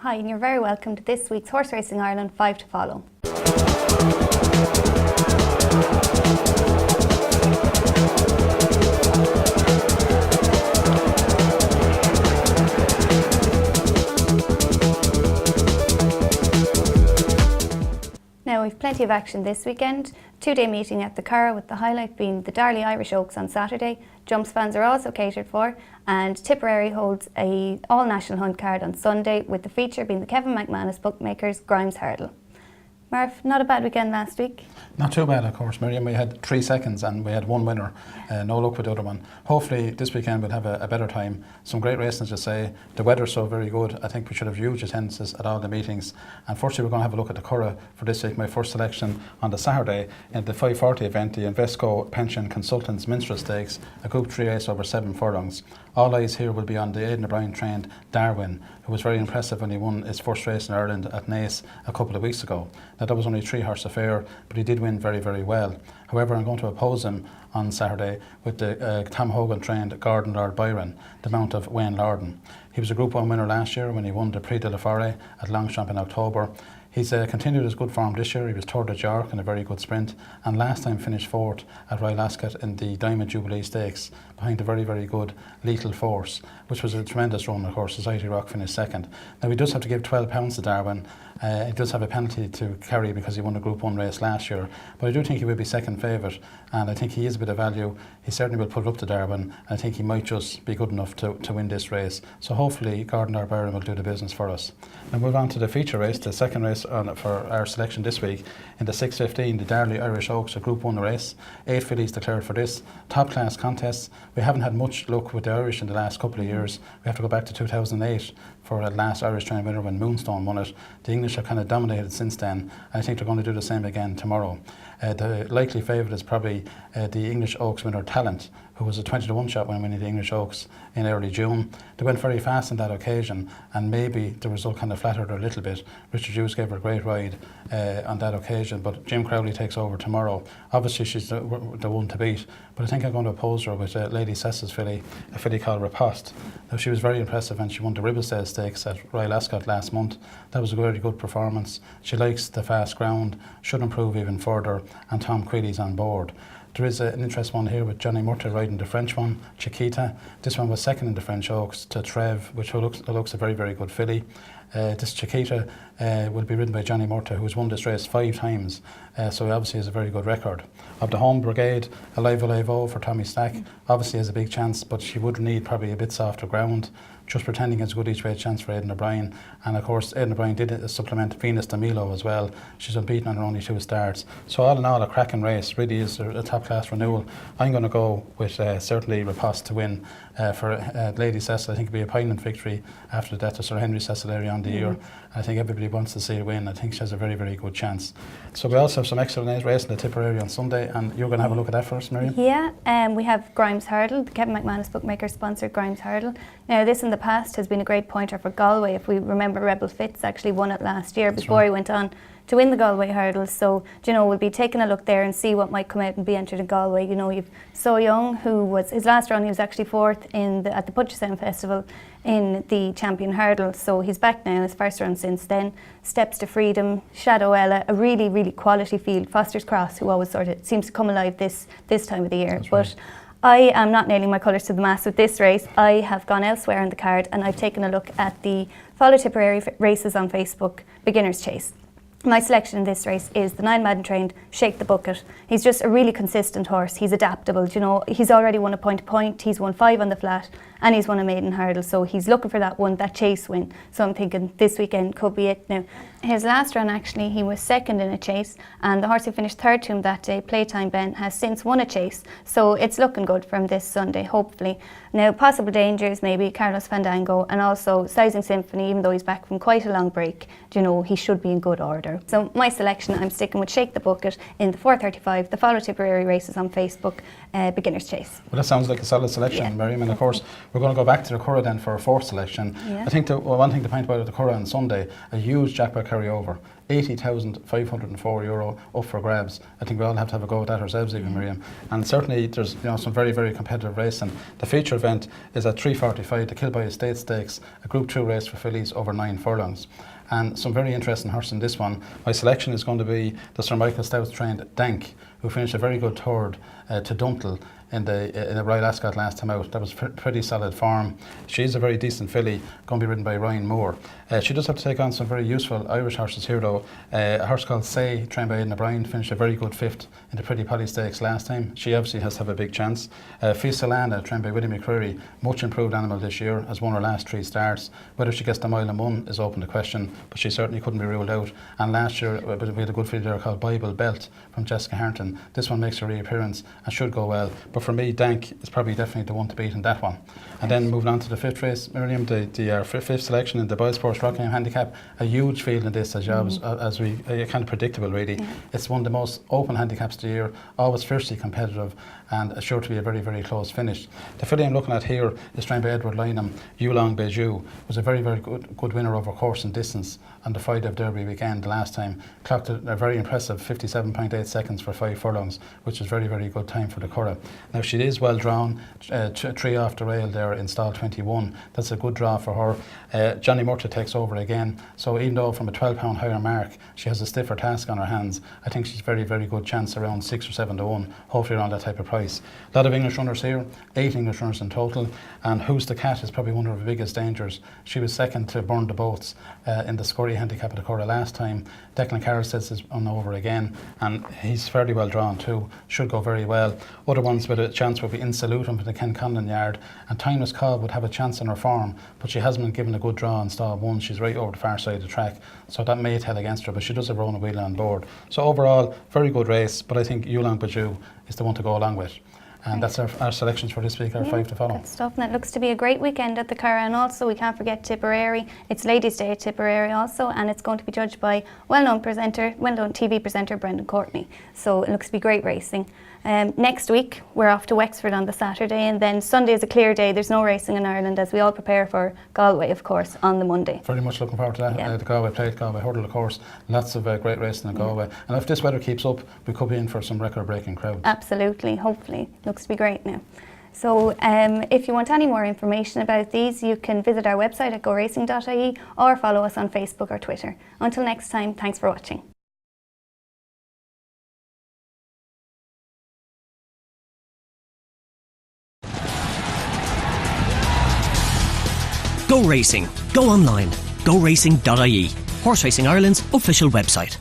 Hi, and you're very welcome to this week's Horse Racing Ireland 5 to Follow. Now, we've plenty of action this weekend. Two-day meeting at the Curragh, with the highlight being the Darley Irish Oaks on Saturday. Jumps fans are also catered for, and Tipperary holds a all-national hunt card on Sunday, with the feature being the Kevin McManus bookmakers Grimes Hurdle. Murph, not a bad weekend last week. Not too bad, of course, Miriam. We had 3 seconds and we had one winner. No luck with the other one. Hopefully this weekend we'll have a better time. Some great racing, as you say. The weather's so very good. I think we should have huge attendances at all the meetings. Unfortunately, we're going to have a look at the Curragh for this week. My first selection on the Saturday in the 5:40 event, the Invesco Pension Consultants Minstrel Stakes, a Group 3 race over 7 furlongs. All eyes here will be on the Aidan O'Brien trained Darwin, who was very impressive when he won his first race in Ireland at Naas a couple of weeks ago. Now, that was only a 3-horse affair, but he did win very, very well. However, I'm going to oppose him on Saturday with the Tom Hogan trained Gordon Lord Byron, the mount of Wayne Lorden. He was a Group 1 winner last year when he won the Prix de la Forêt at Longchamp in October. He's continued his good form this year. He was third at York in a very good sprint, and last time finished fourth at Royal Ascot in the Diamond Jubilee Stakes behind a very, very good Lethal Force, which was a tremendous run. Of course, Society Rock finished second. Now, he does have to give £12 to Darwin. He does have a penalty to carry because he won a Group 1 race last year, but I do think he will be second favourite, and I think he is a bit of value. He certainly will put it up to Darwin, and I think he might just be good enough to win this race. So hopefully Gordon or Byron will do the business for us. Now move on to the feature race, the second race for our selection this week. In the 6:15, the Darley Irish Oaks, a Group 1 race. 8 fillies declared for this. Top class contests. We haven't had much luck with the Irish in the last couple of years. We have to go back to 2008 for the last Irish trained winner when Moonstone won it. The English have kind of dominated since then. I think they're going to do the same again tomorrow. The likely favourite is probably the English Oaks winner Talent, who was a 20-to-1 shot when winning the English Oaks in early June. They went very fast on that occasion, and maybe the result kind of flattered her a little bit. Richard Hughes gave her a great ride on that occasion, but Jim Crowley takes over tomorrow. Obviously she's the one to beat, but I think I'm going to oppose her with Lady Sessa's filly, a filly called Riposte. Now, she was very impressive and she won the Ribblesdale Stakes at Royal Ascot last month. That was a very good performance. She likes the fast ground, should improve even further, and Tom Creeley's on board. There is an interesting one here with Johnny Murtagh riding the French one, Chiquita. This one was second in the French Oaks to Trev, which looks a very, very good filly. This Chiquita will be ridden by Johnny Murtagh, who has won this race 5 times, so he obviously has a very good record. Of the home brigade, Alive O for Tommy Stack, obviously has a big chance, but she would need probably a bit softer ground. Just Pretending is a good each way chance for Aidan O'Brien, and of course Aidan O'Brien did supplement Venus de Milo as well. She's unbeaten on her only 2 starts, so all in all a cracking race. Really is a top class renewal. I'm going to go with certainly Riposte to win for Lady Cecil. I think it'll be a poignant victory after the death of Sir Henry Cecil earlier on the year. I think everybody wants to see her win. I think she has a very, very good chance. So we also have some extra race in the Tipperary on Sunday, and you're going to have a look at that first, Miriam? Yeah, we have Grimes Hurdle, the Kevin McManus bookmaker sponsored Grimes Hurdle. Now, this in the past has been a great pointer for Galway. If we remember, Rebel Fitz actually won it last year before he went on to win the Galway Hurdle. So, we'll be taking a look there and see what might come out and be entered in Galway. You've So Young, who was his last run, he was actually 4th at the Punchestown Festival in the Champion Hurdle. So he's back now, his first run since then. Steps to Freedom, Shadow Ella, a really, really quality field. Foster's Cross, who always sort of seems to come alive this time of the year. That's right. But I am not nailing my colours to the mast with this race. I have gone elsewhere on the card, and I've taken a look at the Follow Tipperary races on Facebook, Beginner's Chase. My selection in this race is the 9 trained Shake the Bucket. He's just a really consistent horse. He's adaptable. He's already won a point. He's won 5 on the flat, and he's won a maiden hurdle. So he's looking for that chase win. So I'm thinking this weekend could be it now. His last run, actually, he was second in a chase, and the horse who finished third to him that day, Playtime Ben, has since won a chase. So it's looking good from this Sunday, hopefully. Now, possible dangers, maybe Carlos Fandango, and also Sizing Symphony, even though he's back from quite a long break, he should be in good order. So my selection, I'm sticking with Shake the Bucket in the 4:35, the Follow Tipperary races on Facebook, Beginner's Chase. Well, that sounds like a solid selection, Miriam, and of course we're going to go back to the Curragh then for our 4th selection. Yeah. I think one thing to point out at the Curragh on Sunday, a huge jackpot carryover. €80,504 up for grabs. I think we all have to have a go at that ourselves, even Miriam. And certainly there's some very, very competitive racing. The feature event is at 3:45, the Kilbeggan Estate Stakes, a Group 2 race for fillies over 9 furlongs. And some very interesting horses in this one. My selection is going to be the Sir Michael Stoute trained Dank, who finished a very good third to Duntle in the Royal Ascot last time out. That was pretty solid form. She's a very decent filly, going to be ridden by Ryan Moore. She does have to take on some very useful Irish horses here though. A horse called Say, trained by Aidan O'Brien, finished a very good 5th in the Pretty Polly Stakes last time. She obviously has to have a big chance. Fisalana, trained by William McCreary, much improved animal this year, has won her last 3 starts. Whether she gets the mile and 1 is open to question, but she certainly couldn't be ruled out. And last year we had a good filly there called Bible Belt from Jessica Hearne. This one makes a reappearance and should go well. But for me, Dank is probably definitely the one to beat in that one. And then moving on to the 5th race, Miriam, the 5th selection in the Boyle Sports Rockingham Handicap. A huge field in this, as we kind of predictable really. Yeah. It's one of the most open handicaps of the year, always fiercely competitive, and sure to be a very, very close finish. The filly I'm looking at here is trained by Edward Lynham. Yulong Beju was a very, very good winner over course and distance on the Friday of Derby weekend last time. Clocked a very impressive 57.8 seconds for 5 furlongs, which is very, very good time for the Curragh. Now she is well drawn, 3 off the rail there in stall 21. That's a good draw for her. Johnny Murtagh takes over again, so even though from a £12 higher mark she has a stiffer task on her hands, I think she's very, very good chance around 6 or 7 to 1, hopefully around that type of price. A lot of English runners here, 8 English runners in total, and Who's the Cat is probably one of her biggest dangers. She was second to Burn the Boats in the Scurry handicap at the Curragh last time. Declan Carroll says is on over again, and he's fairly well drawn too, should go very well. Other ones with a chance would be In Salutum for the Ken Conlon yard, and Timeless Cobb would have a chance in her form, but she hasn't been given a good draw in stall 1. She's right over the far side of the track, so that may tell against her, but she does have Rona Wheel on board. So overall, very good race, but I think Yulong Beju is the one to go along with. And that's our selections for this week, our 5 to follow. Good stuff, and it looks to be a great weekend at the Curragh, and also we can't forget Tipperary. It's Ladies' Day at Tipperary also, and it's going to be judged by well-known TV presenter Brendan Courtney. So it looks to be great racing. Next week we're off to Wexford on the Saturday, and then Sunday is a clear day. There's no racing in Ireland as we all prepare for Galway, of course, on the Monday. Very much looking forward to that. Yeah. The Galway Plate, Galway Hurdle, of course. Lots of great racing in Galway. And if this weather keeps up, we could be in for some record-breaking crowds. Absolutely, hopefully. Looks to be great now. So if you want any more information about these, you can visit our website at goracing.ie or follow us on Facebook or Twitter. Until next time, thanks for watching. Go Racing. Go online. GoRacing.ie. Horse Racing Ireland's official website.